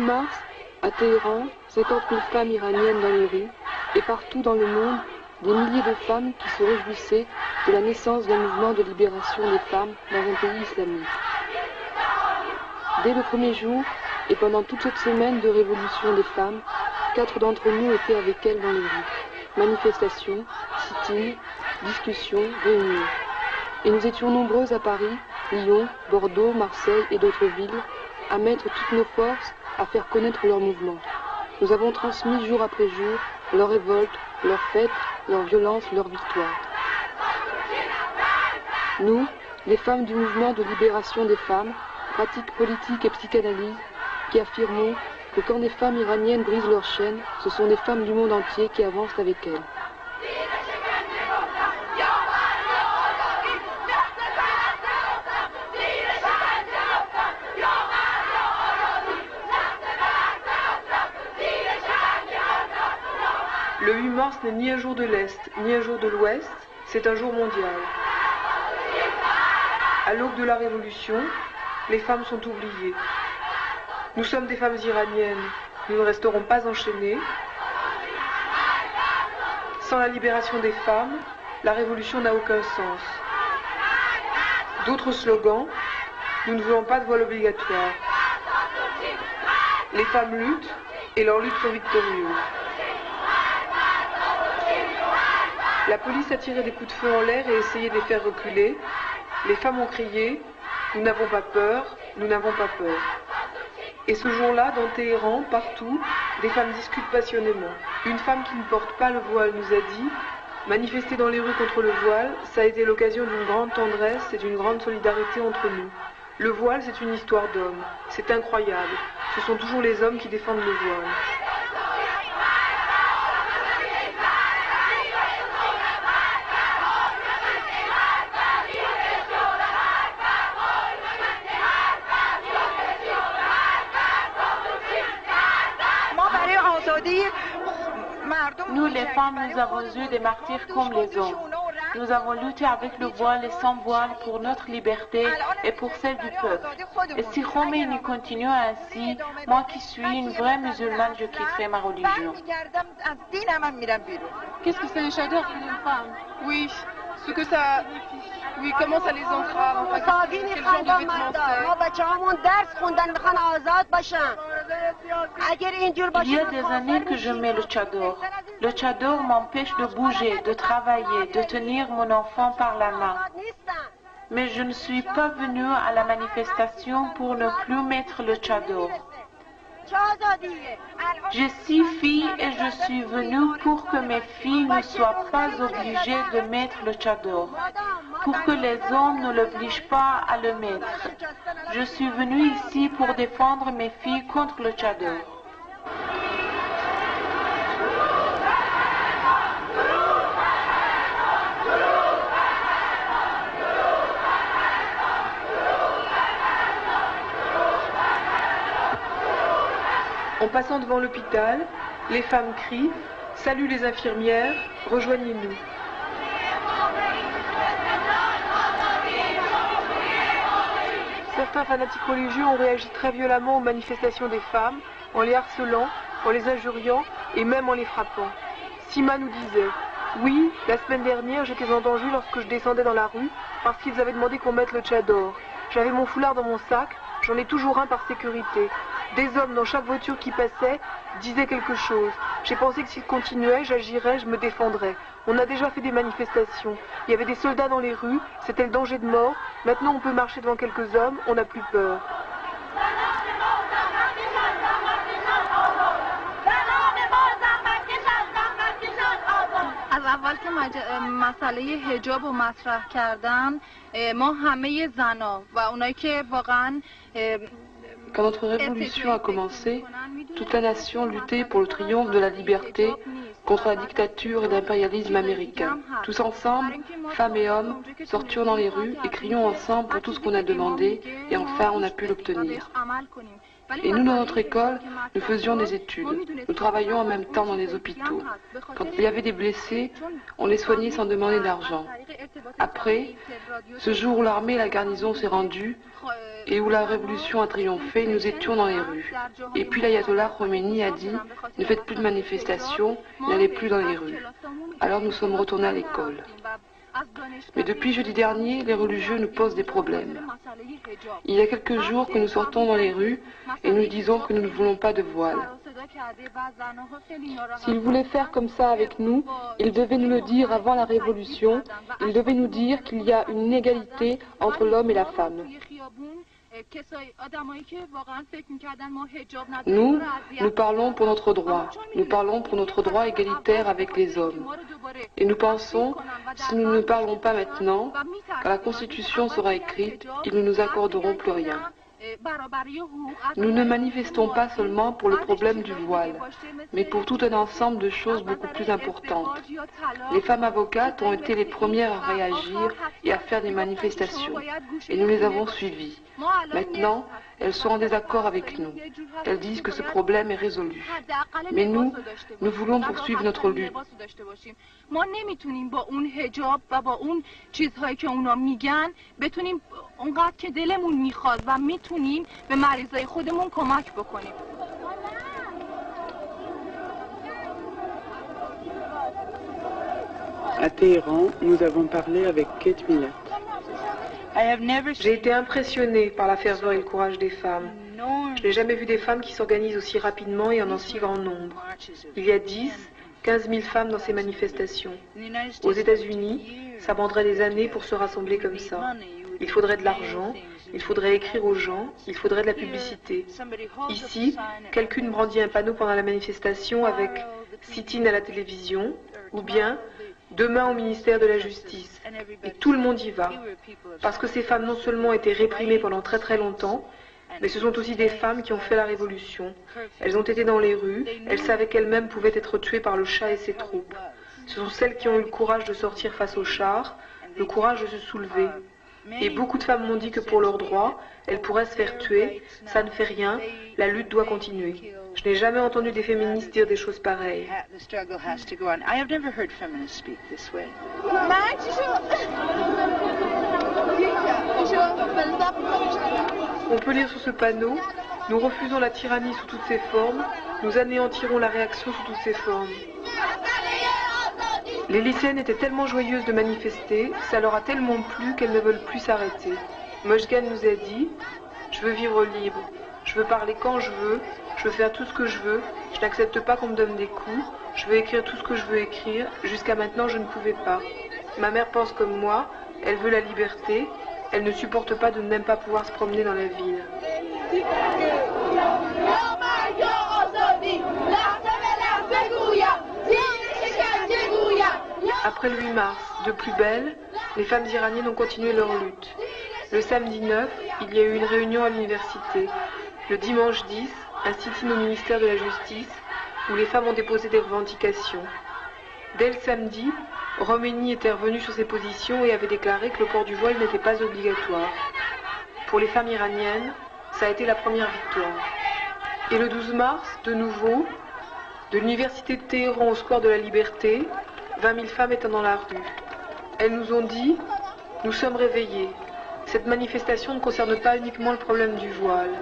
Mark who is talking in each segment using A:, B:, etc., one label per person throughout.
A: mars, à Téhéran, 50 000 femmes iraniennes dans les rues, et partout dans le monde, des milliers de femmes qui se réjouissaient de la naissance d'un mouvement de libération des femmes dans un pays islamique. Dès le premier jour, et pendant toute cette semaine de révolution des femmes, 4 d'entre nous étaient avec elles dans les rues. Manifestations, sit-in, discussions, réunions. Et nous étions nombreuses à Paris, Lyon, Bordeaux, Marseille et d'autres villes, à mettre toutes nos forces à faire connaître leur mouvement. Nous avons transmis jour après jour leur révolte, leur fête, leur violence, leur victoire. Nous, les femmes du mouvement de libération des femmes, pratiques politiques et psychanalyse, qui affirmons que quand des femmes iraniennes brisent leurs chaînes, ce sont des femmes du monde entier qui avancent avec elles.
B: Le 8 mars n'est ni un jour de l'Est, ni un jour de l'Ouest, c'est un jour mondial. À l'aube de la Révolution, les femmes sont oubliées. Nous sommes des femmes iraniennes, nous ne resterons pas enchaînées. Sans la libération des femmes, la Révolution n'a aucun sens. D'autres slogans, nous ne voulons pas de voile obligatoire. Les femmes luttent et leurs luttes sont victorieuses. La police a tiré des coups de feu en l'air et essayé de les faire reculer. Les femmes ont crié « Nous n'avons pas peur, nous n'avons pas peur ». Et ce jour-là, dans Téhéran, partout, des femmes discutent passionnément. Une femme qui ne porte pas le voile nous a dit « Manifester dans les rues contre le voile, ça a été l'occasion d'une grande tendresse et d'une grande solidarité entre nous. Le voile, c'est une histoire d'hommes. C'est incroyable. Ce sont toujours les hommes qui défendent le voile. »
C: Nous, les femmes, nous avons eu des martyrs comme les hommes. Nous avons lutté avec le voile et sans voile pour notre liberté et pour celle du peuple. Et si Khomeini continue ainsi, moi qui suis une vraie musulmane, je quitterai ma religion.
D: Qu'est-ce que c'est un chador pour une femme? Oui, ce que ça... Oui, comment ça les entrave, en fait, quel genre de vêtements
C: Il y a des années que je mets le tchador. Le tchador m'empêche de bouger, de travailler, de tenir mon enfant par la main. Mais je ne suis pas venue à la manifestation pour ne plus mettre le tchador. J'ai 6 filles et je suis venue pour que mes filles ne soient pas obligées de mettre le tchador, pour que les hommes ne l'obligent pas à le mettre. Je suis venue ici pour défendre mes filles contre le tchador.
B: En passant devant l'hôpital, les femmes crient « Salut les infirmières, rejoignez-nous ». Certains fanatiques religieux ont réagi très violemment aux manifestations des femmes, en les harcelant, en les injuriant et même en les frappant. Sima nous disait « Oui, la semaine dernière, j'étais en danger lorsque je descendais dans la rue parce qu'ils avaient demandé qu'on mette le tchador. J'avais mon foulard dans mon sac, j'en ai toujours un par sécurité. Des hommes dans chaque voiture qui passait disaient quelque chose. J'ai pensé que s'ils continuaient, j'agirais, je me défendrais. On a déjà fait des manifestations. Il y avait des soldats dans les rues, c'était le danger de mort. Maintenant, on peut marcher devant quelques hommes, on n'a plus peur.
D: از اول که مسئله حجاب رو مطرح کردن ما همه زنا و اونایی که واقعا
A: Quand notre révolution a commencé, toute la nation luttait pour le triomphe de la liberté contre la dictature et l'impérialisme américain. Tous ensemble, femmes et hommes, sortions dans les rues et crions ensemble pour tout ce qu'on a demandé et enfin on a pu l'obtenir. Et nous, dans notre école, nous faisions des études. Nous travaillions en même temps dans les hôpitaux. Quand il y avait des blessés, on les soignait sans demander d'argent. Après, ce jour où l'armée et la garnison s'est rendue et où la révolution a triomphé, nous étions dans les rues. Et puis l'ayatollah Khomeini a dit « Ne faites plus de manifestations, n'allez plus dans les rues ». Alors nous sommes retournés à l'école. Mais depuis jeudi dernier, les religieux nous posent des problèmes. Il y a quelques jours que nous sortons dans les rues et nous disons que nous ne voulons pas de voile.
B: S'ils voulaient faire comme ça avec nous, ils devaient nous le dire avant la Révolution. Ils devaient nous dire qu'il y a une égalité entre l'homme et la femme.
A: Nous parlons pour notre droit. Nous parlons pour notre droit égalitaire avec les hommes. Et nous pensons, si nous ne parlons pas maintenant, quand la Constitution sera écrite, ils ne nous accorderont plus rien. Nous ne manifestons pas seulement pour le problème du voile, mais pour tout un ensemble de choses beaucoup plus importantes. Les femmes avocates ont été les premières à réagir et à faire des manifestations, et nous les avons suivies. Maintenant, elles sont en désaccord avec nous. Elles disent que ce problème est résolu. Mais nous voulons poursuivre notre lutte.
E: À Téhéran, nous avons parlé avec Kate Millett.
B: J'ai été impressionnée par la ferveur et le courage des femmes. Je n'ai jamais vu des femmes qui s'organisent aussi rapidement et en si grand nombre. Il y a 15 000 femmes dans ces manifestations. Aux États-Unis, ça prendrait des années pour se rassembler comme ça. Il faudrait de l'argent, il faudrait écrire aux gens, il faudrait de la publicité. Ici, quelqu'un brandit un panneau pendant la manifestation avec « sit-in à la télévision » ou bien « demain au ministère de la Justice ». Et tout le monde y va. Parce que ces femmes non seulement ont été réprimées pendant très très longtemps, mais ce sont aussi des femmes qui ont fait la révolution. Elles ont été dans les rues, elles savaient qu'elles-mêmes pouvaient être tuées par le Shah et ses troupes. Ce sont celles qui ont eu le courage de sortir face au char, le courage de se soulever. Et beaucoup de femmes m'ont dit que pour leurs droits, elles pourraient se faire tuer, ça ne fait rien, la lutte doit continuer. Je n'ai jamais entendu des féministes dire des choses pareilles. On peut lire sur ce panneau « Nous refusons la tyrannie sous toutes ses formes, nous anéantirons la réaction sous toutes ses formes ». Les lycéennes étaient tellement joyeuses de manifester, ça leur a tellement plu qu'elles ne veulent plus s'arrêter. Mojgan nous a dit « Je veux vivre libre, je veux parler quand je veux faire tout ce que je veux, je n'accepte pas qu'on me donne des cours, je veux écrire tout ce que je veux écrire, jusqu'à maintenant je ne pouvais pas. Ma mère pense comme moi, elle veut la liberté, elle ne supporte pas de ne même pas pouvoir se promener dans la ville. » Après le 8 mars, de plus belle, les femmes iraniennes ont continué leur lutte. Le samedi 9, il y a eu une réunion à l'université. Le dimanche 10, un sit-in au ministère de la Justice, où les femmes ont déposé des revendications. Dès le samedi, Khomeini était revenu sur ses positions et avait déclaré que le port du voile n'était pas obligatoire. Pour les femmes iraniennes, ça a été la première victoire. Et le 12 mars, de nouveau, de l'université de Téhéran au square de la Liberté, 20 000 femmes étaient dans la rue. Elles nous ont dit « Nous sommes réveillées. Cette manifestation ne concerne pas uniquement le problème du voile.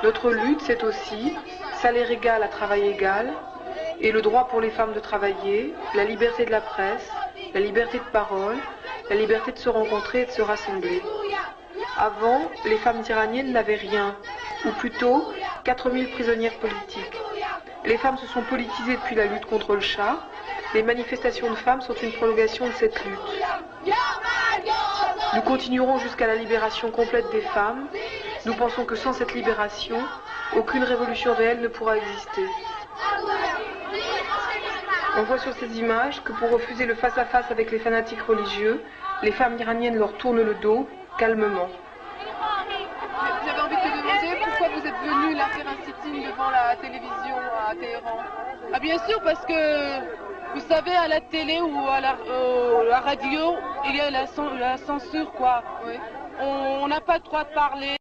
B: Notre lutte, c'est aussi salaire égal à travail égal, et le droit pour les femmes de travailler, la liberté de la presse, la liberté de parole, la liberté de se rencontrer et de se rassembler. » Avant, les femmes iraniennes n'avaient rien, ou plutôt 4 000 prisonnières politiques. Les femmes se sont politisées depuis la lutte contre le Shah. Les manifestations de femmes sont une prolongation de cette lutte. Nous continuerons jusqu'à la libération complète des femmes. Nous pensons que sans cette libération, aucune révolution réelle ne pourra exister. On voit sur ces images que pour refuser le face-à-face avec les fanatiques religieux, les femmes iraniennes leur tournent le dos, calmement.
D: J'avais envie de te demander pourquoi vous êtes venu là faire un sit-in devant la télévision à Téhéran. Ah bien sûr, parce que vous savez, à la télé ou à la radio, il y a la censure, quoi. Oui. On n'a pas le droit de parler.